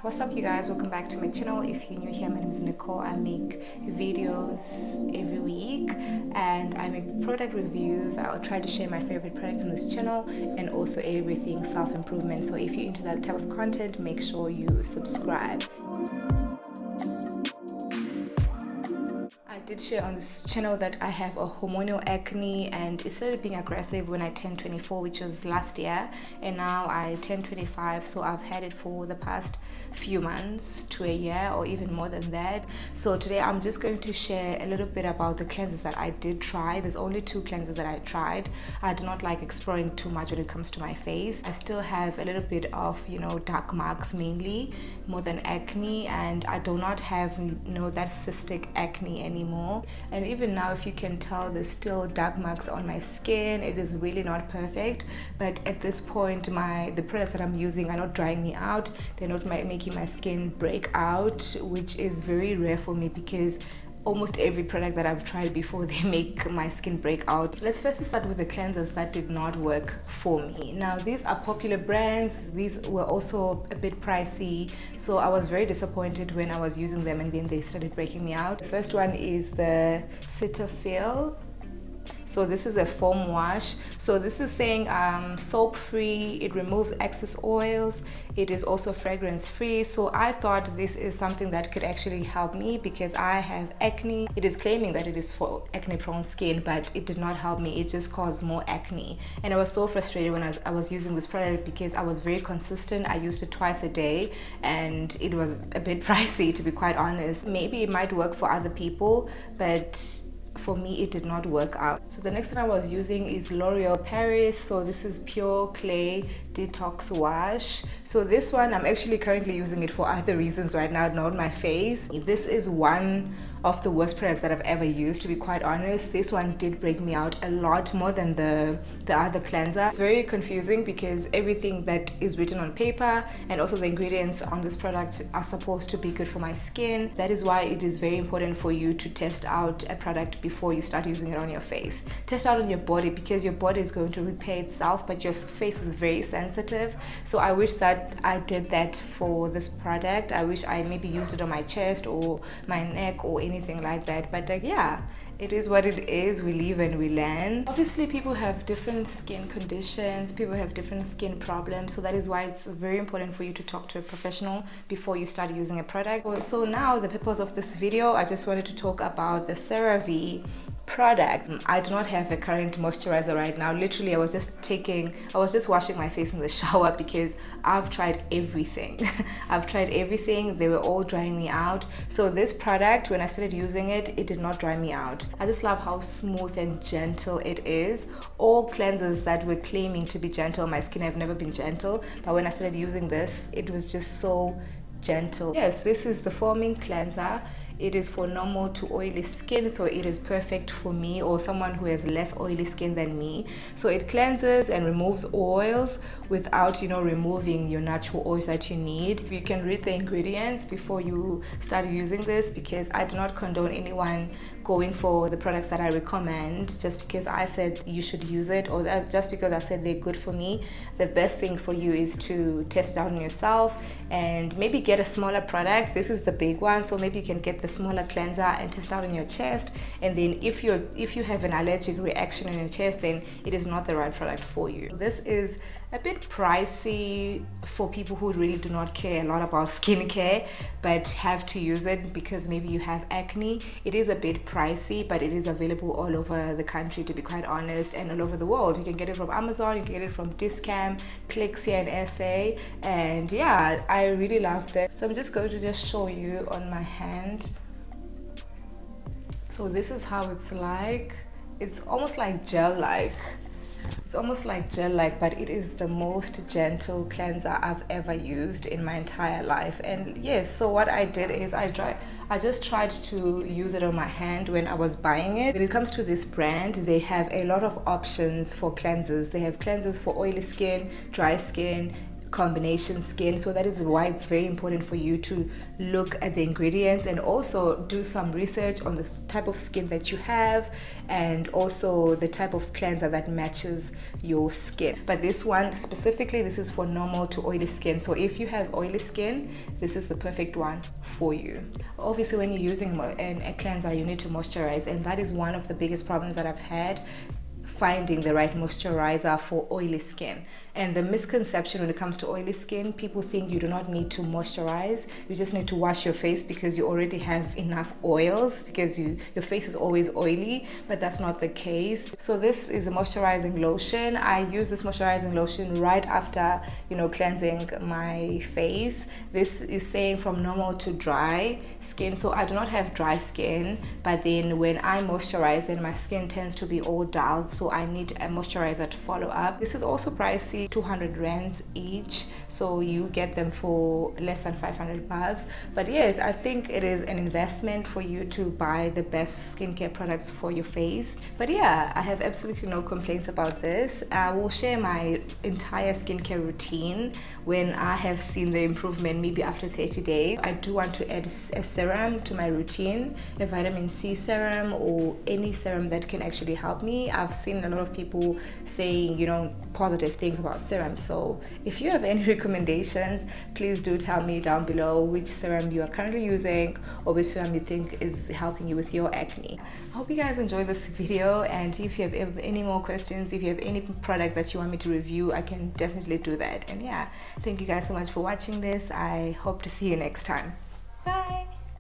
What's up, you guys? Welcome back to my channel. If you're new here, my name is Nicole. I make videos every week and I make product reviews. I'll try to share my favorite products on this channel and also everything self-improvement. So if you're into that type of content, make sure you subscribe. I did share on this channel that I have a hormonal acne and it started being aggressive when I turned 24, which was last year, and now I turned 25, so I've had it for the past few months to a year or even more than that. So today I'm just going to share a little bit about the cleansers that I did try. There's only 2 cleansers that I tried. I do not like exploring too much when it comes to my face. I still have a little bit of, dark marks mainly, more than acne, and I do not have, that cystic acne anymore. And even now, if you can tell, there's still dark marks on my skin. It is really not perfect, but at this point the products that I'm using are not drying me out. They're not making my skin break out, which is very rare for me because almost every product that I've tried before, they make my skin break out. Let's first start with the cleansers that did not work for me. Now, these are popular brands. These were also a bit pricey, so I was very disappointed when I was using them and then they started breaking me out. The first one is the Cerave. So this is a foam wash. So this is saying soap free, it removes excess oils, it is also fragrance free. So I thought this is something that could actually help me because I have acne. It is claiming that it is for acne prone skin, but it did not help me. It just caused more acne. And I was so frustrated when I was using this product because I was very consistent. I used it twice a day and it was a bit pricey, to be quite honest. Maybe it might work for other people, but for me it did not work out. So the next thing I was using is L'Oreal Paris. So this is pure clay detox wash. So this one I'm actually currently using it for other reasons right now, not my face. This is one of the worst products that I've ever used, to be quite honest. This one did break me out a lot more than the other cleanser. It's very confusing because everything that is written on paper and also the ingredients on this product are supposed to be good for my skin. That is why it is very important for you to test out a product before you start using it on your face. Test out on your body because your body is going to repair itself, but your face is very sensitive. So I wish that I did that for this product. I wish I maybe used it on my chest or my neck or anything like that, but yeah, it is what it is. We live and we learn. Obviously people have different skin conditions, people have different skin problems, so that is why it's very important for you to talk to a professional before you start using a product. So now the purpose of this video, I just wanted to talk about the Cerave product. I do not have a current moisturizer right now. Literally I was just washing my face in the shower because I've tried everything. I've tried everything. They were all drying me out. So this product, when I started using it, it did not dry me out. I just love how smooth and gentle it is. All cleansers that were claiming to be gentle, my skin have never been gentle, but when I started using this, it was just so gentle. Yes, this is the foaming cleanser. It is for normal to oily skin, so it is perfect for me or someone who has less oily skin than me. So it cleanses and removes oils without, removing your natural oils that you need. You can read the ingredients before you start using this because I do not condone anyone going for the products that I recommend just because I said you should use it or just because I said they're good for me. The best thing for you is to test it out on yourself and maybe get a smaller product. This is the big one, so maybe you can get the smaller cleanser and test out on your chest, and then if you have an allergic reaction on your chest, then it is not the right product for you. This is a bit pricey for people who really do not care a lot about skincare but have to use it because maybe you have acne. It is a bit pricey, but it is available all over the country, to be quite honest, and all over the world. You can get it from Amazon, you can get it from Discam, Clicks here in SA, and yeah, I really love that. So I'm just going to just show you on my hand. So this is how it's like. It's almost like gel-like. It's almost like gel-like, but it is the most gentle cleanser I've ever used in my entire life. And yes, so what I did is I just tried to use it on my hand when I was buying it. When it comes to this brand, they have a lot of options for cleansers. They have cleansers for oily skin, dry skin, combination skin. So that is why it's very important for you to look at the ingredients and also do some research on the type of skin that you have, and also the type of cleanser that matches your skin. But this one specifically, this is for normal to oily skin. So if you have oily skin, this is the perfect one for you. Obviously, when you're using a cleanser, you need to moisturize, and that is one of the biggest problems that I've had, finding the right moisturizer for oily skin. And the misconception when it comes to oily skin, people think you do not need to moisturize, you just need to wash your face because you already have enough oils, because your face is always oily, but that's not the case. So this is a moisturizing lotion. I use this moisturizing lotion right after, cleansing my face. This is saying from normal to dry skin, so I do not have dry skin, but then when I moisturize, then my skin tends to be all dull, so I need a moisturizer to follow up. This is also pricey, 200 rands each, so you get them for less than 500 bucks. But yes, I think it is an investment for you to buy the best skincare products for your face. But yeah, I have absolutely no complaints about this. I will share my entire skincare routine when I have seen the improvement, maybe after 30 days. I do want to add a serum to my routine, a vitamin C serum or any serum that can actually help me. I've seen a lot of people saying, positive things about serum. So if you have any recommendations, please do tell me down below which serum you are currently using or which serum you think is helping you with your acne. I hope you guys enjoyed this video, and if you have any more questions, if you have any product that you want me to review, I can definitely do that. And yeah, thank you guys so much for watching this. I hope to see you next time. Bye.